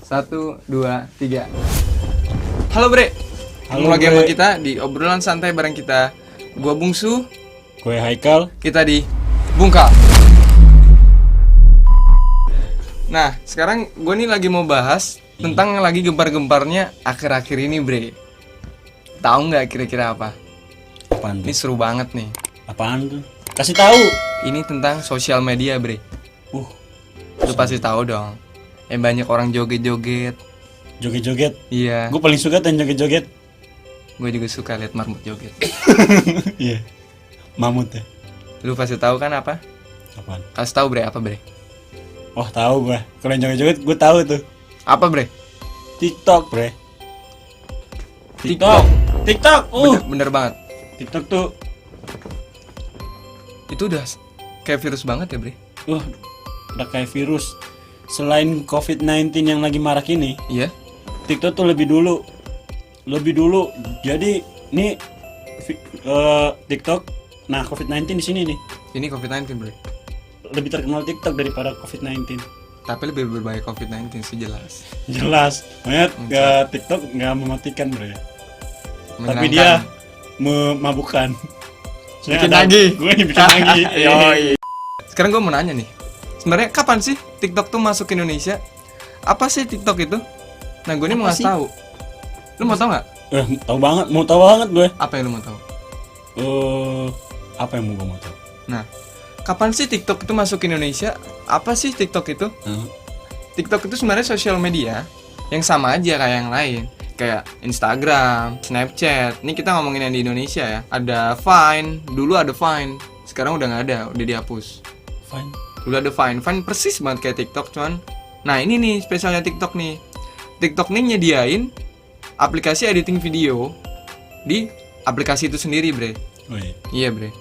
1, 2, 3. Halo Bre. Halo Lagi Bre. sama kita di obrolan santai bareng kita. Gua Bungsu, Gue Haikal. kita di Bungkal. Nah, sekarang gue nih lagi mau bahas tentang yang lagi gempar-gemparnya akhir-akhir ini Bre. Tahu nggak kira-kira apa? Apaan Ini tuh? seru banget nih. Apaan tuh? Kasih tahu. Ini tentang sosial media Bre. Lu pasti tahu dong. Yang banyak orang joget-joget. Joget-joget. Iya. Gue paling suka yang joget-joget. Gue juga suka lihat marmut joget. Iya. Mamut ya. Lu pasti tahu kan apa? Apaan? Kasih tahu Bre, apa Bre? Wah, tahu gue. Kalau yang joget-joget gue tahu tuh. Apa Bre? TikTok, Bre. TikTok. TikTok. Bener banget. TikTok tuh Itu udah kayak virus banget ya Bre? udah kayak virus. Selain COVID-19 yang lagi marak ini, Iya. TikTok tuh lebih dulu. Jadi nih TikTok. Nah, COVID-19 di sini nih. Ini COVID-19 Bre. Lebih terkenal TikTok daripada COVID-19. Tapi lebih berbahaya COVID-19 sih jelas. Jelas. Makanya TikTok nggak mematikan, Bre. Tapi Menyenangkan. dia memabukkan. Bikin lagi. Gue bikin lagi. Yoi. Sekarang gue mau nanya nih. Sebenarnya kapan sih TikTok tuh masuk ke Indonesia? Apa sih TikTok itu? Nah, gue ini mau Apa ngasih sih? tahu. Lu mau tahu nggak? Mau tahu banget gue. Apa yang lu mau tahu? Apa yang mau gue mau tahu? Nah, kapan sih TikTok itu masuk ke Indonesia? Apa sih TikTok itu? TikTok itu sebenarnya sosial media yang sama aja kayak yang lain. Kayak Instagram, Snapchat. Ini kita ngomongin yang di Indonesia ya. Ada Vine, dulu ada Vine. Sekarang udah nggak ada, udah dihapus. Fine. Dulu ada Vine, Vine persis banget kayak TikTok cuman. Nah ini nih spesialnya TikTok nih. TikTok nih nyediain aplikasi editing video di aplikasi itu sendiri Bre. Oh iya. Iya Bre.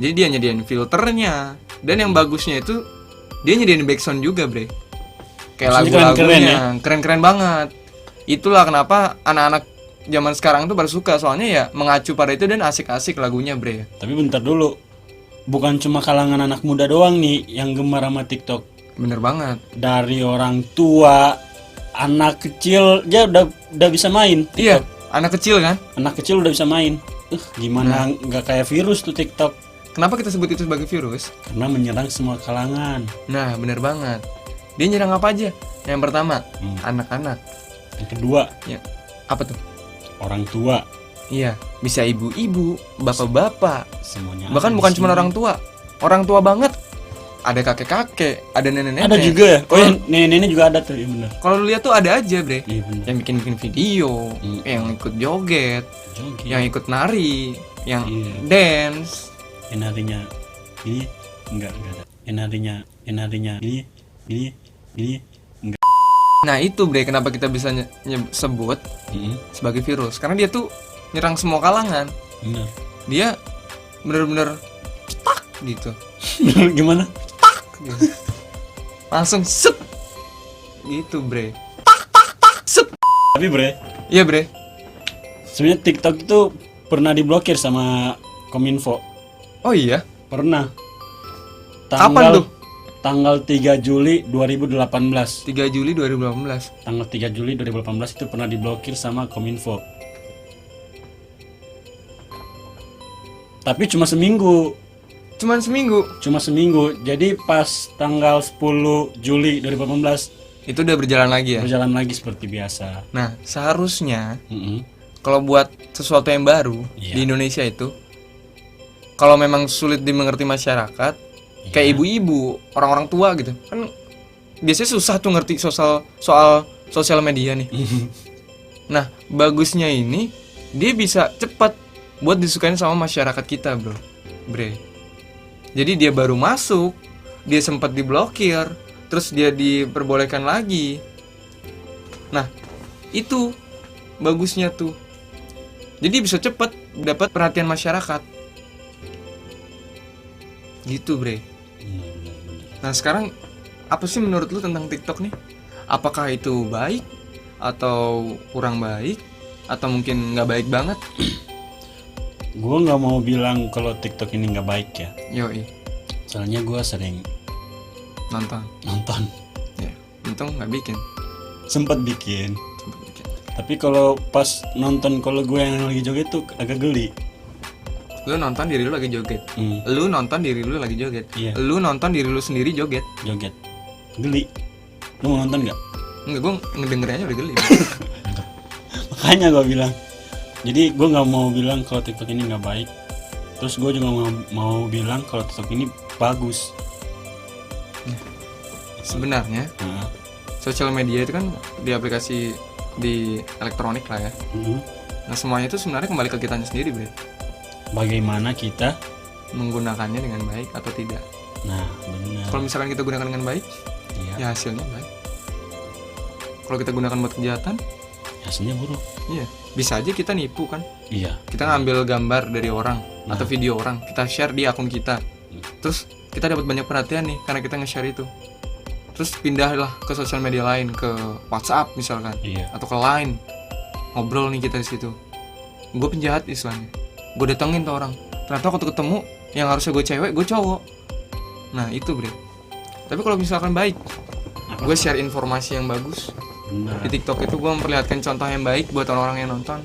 Jadi dia nyediain filternya. Dan yang bagusnya itu dia nyediain background juga Bre. Kayak Maksudnya lagu-lagunya keren-keren banget. Itulah kenapa anak-anak zaman sekarang tuh baru suka. Soalnya ya mengacu pada itu dan asik-asik lagunya Bre. Tapi bentar dulu. Bukan cuma kalangan anak muda doang nih yang gemar sama TikTok. Bener banget. Dari orang tua, anak kecil dia udah bisa main TikTok. Iya, anak kecil kan. Anak kecil udah bisa main. Gimana nggak kayak virus tuh TikTok? Kenapa kita sebut itu sebagai virus? Karena menyerang semua kalangan. Nah, bener banget. Dia nyerang apa aja? Yang pertama, anak-anak. Yang kedua, Ya, apa tuh? orang tua. Iya, bisa ibu-ibu, bapak-bapak. Semuanya. Bahkan ada bukan di cuma sini. orang tua banget. Ada kakek-kakek, ada nenek-nenek. Ada juga ya? Oh, yang nenek juga ada tuh, ya benar. Kalau lu lihat tuh ada aja, Bre. Iya benar. Yang bikin video, yang ikut joget, Joget. yang ikut nari, yang Iya. dance. Yang narinya ini enggak ada. Yang narinya ini enggak. Nah, itu Bre, kenapa kita bisa sebut sebagai virus? Karena dia tuh nyerang semua kalangan. Benar. Dia bener-bener cetak gitu. Gimana? Gitu. Langsung set gitu Bre. Set. Tapi Bre, Iya Bre. sebenarnya TikTok itu pernah diblokir sama Kominfo. Oh iya. Pernah. Kapan tuh? Tanggal 3 Juli 2018. 3 Juli 2018. Tanggal 3 Juli 2018 itu pernah diblokir sama Kominfo. Tapi cuma seminggu. Cuman seminggu. Jadi pas tanggal 10 Juli 2018 Itu udah berjalan lagi ya. berjalan lagi seperti biasa. Nah, seharusnya Mm-mm. kalau buat sesuatu yang baru Iya. di Indonesia itu, kalau memang sulit dimengerti masyarakat, kayak ibu-ibu, orang-orang tua gitu, kan biasanya susah tuh ngerti soal sosial media nih. Nah, bagusnya ini dia bisa cepat buat disukain sama masyarakat kita, Bre. Jadi dia baru masuk, dia sempat diblokir, terus dia diperbolehkan lagi. Nah, itu bagusnya tuh. Jadi bisa cepat dapat perhatian masyarakat. Gitu, Bre. Nah, sekarang apa sih menurut lu tentang TikTok nih? Apakah itu baik atau kurang baik atau mungkin nggak baik banget? Gue nggak mau bilang kalau TikTok ini nggak baik ya. Yoi, Soalnya gue sering nonton. nonton. Ya, untung nggak bikin. Sempat bikin. Sempet bikin. Tapi kalau pas nonton kalau gue yang lagi joget tuh agak geli. Lu nonton diri lu lagi joget. Hmm, Lu nonton diri lu lagi joget. Iya. Lu nonton diri lu sendiri joget. joget. Geli. Lu mau nonton nggak? Enggak, gue ngedengerinnya aja udah geli. Makanya gue bilang. Jadi gue nggak mau bilang kalau TikTok ini nggak baik. Terus gue juga mau bilang kalau TikTok ini bagus. Sebenarnya Nah, sosial media itu kan di aplikasi di elektronik lah ya. hmm. Nah semuanya itu sebenarnya kembali ke kitanya sendiri, Bre. Bagaimana kita? Menggunakannya dengan baik atau tidak. Nah, benar. Kalau misalkan kita gunakan dengan baik, Iya. ya hasilnya baik. Kalau kita gunakan buat kejahatan, Hasilnya buruk. iya, bisa aja kita nipu kan. Iya. Kita ngambil gambar dari orang Nah. atau video orang, kita share di akun kita. Terus kita dapat banyak perhatian nih karena kita nge-share itu. Terus pindahlah ke sosial media lain, ke WhatsApp misalkan, Iya. atau ke Line. Ngobrol nih kita di situ. Gue penjahat istilahnya. Gue datengin tuh orang. Ternyata waktu ketemu yang harusnya gue cewek, gue cowok. Nah itu, Bre. Tapi kalau misalkan baik, gue share informasi yang bagus. Benar. Di TikTok itu gue memperlihatkan contoh yang baik buat orang-orang yang nonton.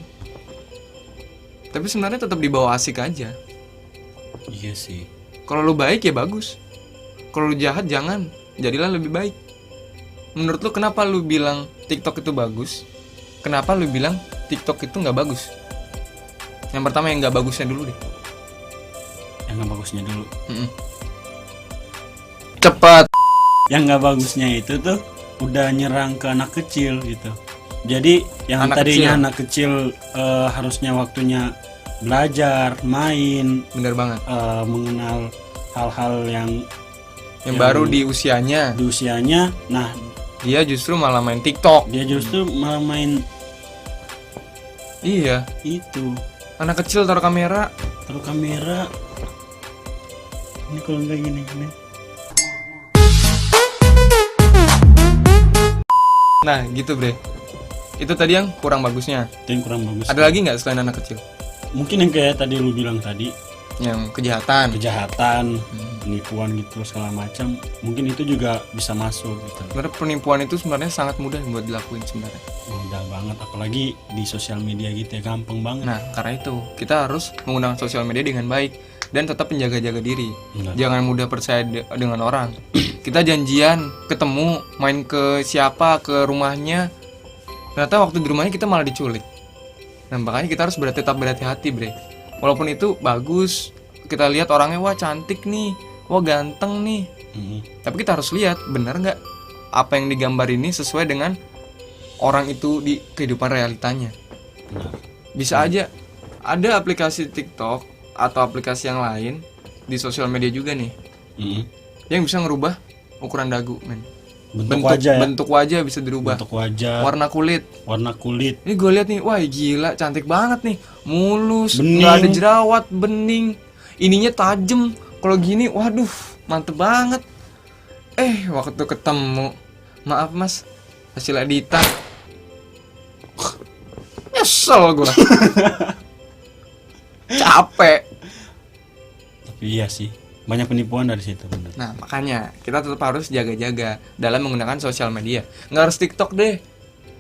Tapi sebenarnya tetap dibawa asik aja. Iya sih. Kalau lu baik ya bagus. Kalau lu jahat jangan. Jadilah lebih baik. Menurut lu kenapa lu bilang TikTok itu bagus? Kenapa lu bilang TikTok itu nggak bagus? Yang pertama yang nggak bagusnya dulu deh. Yang nggak bagusnya dulu. Cepat. Yang nggak bagusnya itu tuh udah nyerang ke anak kecil gitu. Jadi yang Anak tadinya kecil. anak kecil harusnya waktunya belajar, main, Bener banget. mengenal hal-hal yang Yang baru di usianya, di usianya. Nah, dia justru malah main TikTok. dia justru malah main Iya. itu, Anak kecil taruh kamera. taruh kamera. Ini kalau nggak gini-gini. Nah gitu, Bre. Itu tadi yang kurang bagusnya. Itu yang kurang bagus. Ada lagi nggak selain anak kecil? Mungkin yang kayak tadi lu bilang tadi, Yang kejahatan. kejahatan, penipuan gitu segala macam. Mungkin itu juga bisa masuk gitu. Sebenarnya penipuan itu sebenarnya sangat mudah buat dilakuin sebenarnya. Mudah banget, apalagi di sosial media gitu ya, gampang banget. Nah, karena itu kita harus menggunakan sosial media dengan baik dan tetap menjaga-jaga diri. Benar. Jangan mudah percaya dengan orang. Kita janjian, ketemu, main ke siapa, ke rumahnya. Ternyata waktu di rumahnya kita malah diculik. Nah, makanya kita harus tetap berhati-hati, Bre. Walaupun itu bagus, kita lihat orangnya wah cantik nih, wah ganteng nih. Tapi kita harus lihat benar nggak apa yang digambar ini sesuai dengan orang itu di kehidupan realitanya. Benar. Bisa aja ada aplikasi TikTok atau aplikasi yang lain di sosial media juga nih yang bisa ngerubah ukuran dagu, men. Bentuk wajah ya. Bentuk wajah bisa dirubah. Bentuk wajah, Warna kulit. warna kulit. Ini gue lihat nih, wah gila cantik banget nih, mulus, Bening. nggak ada jerawat, bening, ininya tajem. Kalau gini, waduh, mantep banget. Waktu ketemu, maaf mas, hasil editan. Nyesel gue. Capek. Tapi iya sih, banyak penipuan dari situ, benar. Nah makanya kita tetap harus jaga-jaga dalam menggunakan sosial media. Nggak harus TikTok deh,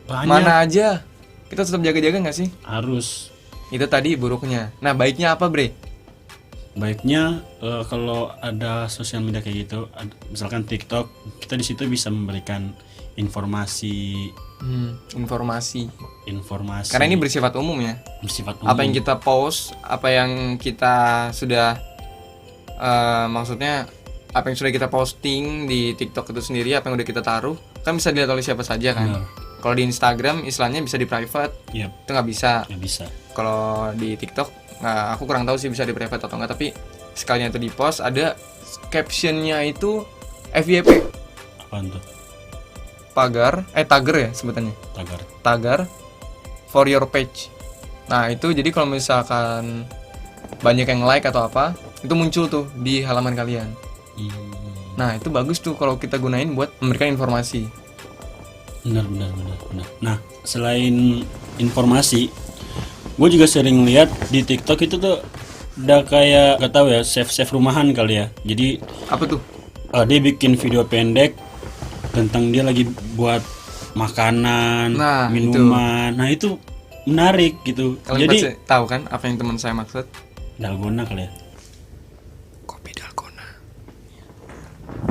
Banyak. mana aja. Kita tetap jaga-jaga nggak sih? Harus. Itu tadi buruknya. Nah baiknya apa, Bre? Baiknya kalau ada sosial media kayak gitu, misalkan TikTok, kita di situ bisa memberikan informasi. Informasi. Informasi. Karena ini bersifat umum ya. bersifat umum. Apa yang kita post, apa yang kita sudah maksudnya apa yang sudah kita posting di TikTok itu sendiri, apa yang udah kita taruh, kan bisa dilihat oleh siapa saja kan. Benar. Kalau di Instagram istilahnya bisa di private, Yap, itu nggak bisa. nggak bisa. Kalau di TikTok, aku kurang tahu sih bisa di private atau enggak, tapi sekalinya itu di post ada captionnya itu FYP, Apaan tuh? tagger ya sebutannya. Tagger for your page. Nah itu jadi kalau misalkan banyak yang like atau apa, itu muncul tuh di halaman kalian. Nah itu bagus tuh kalau kita gunain buat memberikan informasi. Benar. Nah, selain informasi, gue juga sering lihat di TikTok itu tuh udah kayak gak tahu ya, save rumahan kali ya. Jadi Apa tuh? dia bikin video pendek tentang dia lagi buat makanan, Nah, minuman. Nah, itu menarik gitu. Kalian Jadi pasti tahu kan apa yang teman saya maksud? dalgona kali ya. Kopi dalgona.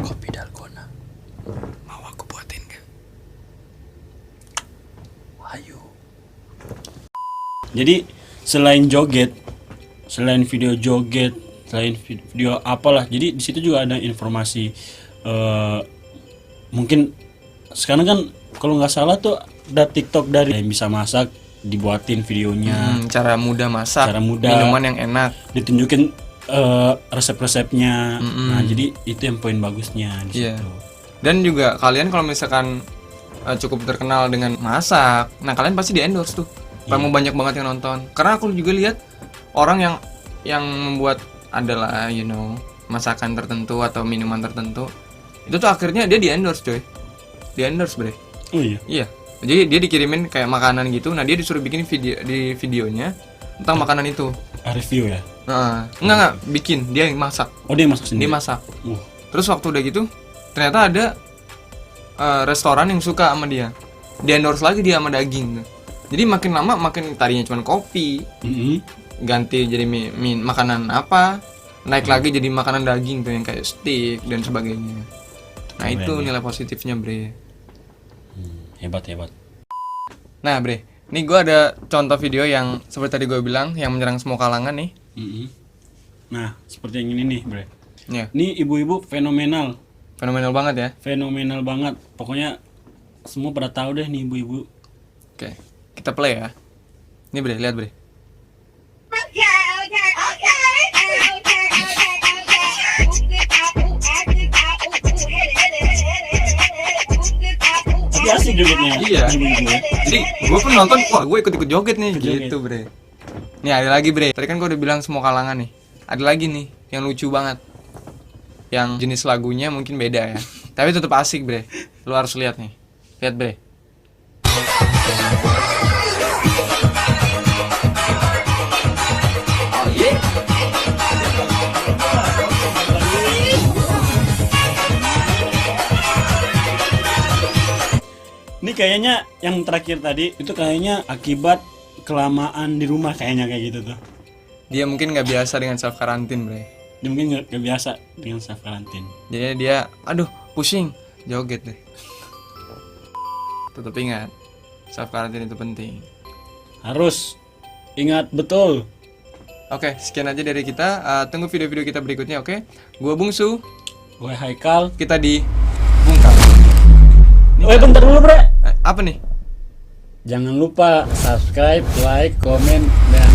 Kopi dalgona. Mau aku buatin gak? Ayo. Jadi selain joget, selain video joget, selain video apalah, jadi di situ juga ada informasi. Mungkin sekarang kan kalau nggak salah tuh ada TikTok dari yang bisa masak, dibuatin videonya, Cara mudah masak, Cara mudah. minuman yang enak. ditunjukin resep-resepnya. Nah, jadi itu yang poin bagusnya di Iya. situ. Dan juga kalian kalau misalkan cukup terkenal dengan masak, nah kalian pasti di endorse tuh. Kamu banyak banget yang nonton. Karena aku juga lihat orang yang membuat adalah masakan tertentu atau minuman tertentu. Itu tuh akhirnya dia di endorse, coy. Di endorse, bre. Oh iya. Iya. Jadi dia dikirimin kayak makanan gitu. Nah, dia disuruh bikin videonya tentang makanan itu. Review ya. Nah, enggak bikin, dia yang masak. Oh, dia masak sendiri. Dia masak. Wah. Terus waktu udah gitu, ternyata ada restoran yang suka sama dia. Di endorse lagi dia sama daging. Jadi makin lama makin tadinya cuma kopi, ganti jadi makanan apa, naik lagi jadi makanan daging tuh yang kayak steak dan sebagainya. Nah, itu nilai positifnya, bre. Hebat. Nah, bre, nih gue ada contoh video yang seperti tadi gue bilang, yang menyerang semua kalangan nih. Nah, seperti yang ini nih, Bre. Ya, Ini ibu-ibu fenomenal. fenomenal banget ya. Fenomenal banget. Pokoknya semua pada tahu deh nih ibu-ibu. Oke, kita play ya. Ini, bre, lihat, bre. Tapi asik jogetnya. Iya. Ibu-ibu ya. Jadi gue pun nonton, wah gue ikut-ikut joget nih, Joget. gitu, bre. Nih ada lagi, bre. Tadi kan gue udah bilang semua kalangan nih. Ada lagi nih yang lucu banget. Yang jenis lagunya mungkin beda ya. Tapi tetap asik, bre. Lu harus lihat nih. Lihat, bre. Ini kayaknya yang terakhir tadi itu kayaknya akibat kelamaan di rumah kayaknya kayak gitu tuh. Dia mungkin nggak biasa dengan self karantin, bre. Dia mungkin nggak biasa dengan self karantin. Jadi dia, aduh, pusing, joget deh. Tetap ingat, self karantin itu penting. Harus ingat betul. Oke, sekian aja dari kita. Tunggu video-video kita berikutnya, oke? Gua Bungsu, Gue Haikal. kita di Bungkal. Bentar dulu, Bre. Apa nih? Jangan lupa subscribe, like, komen, dan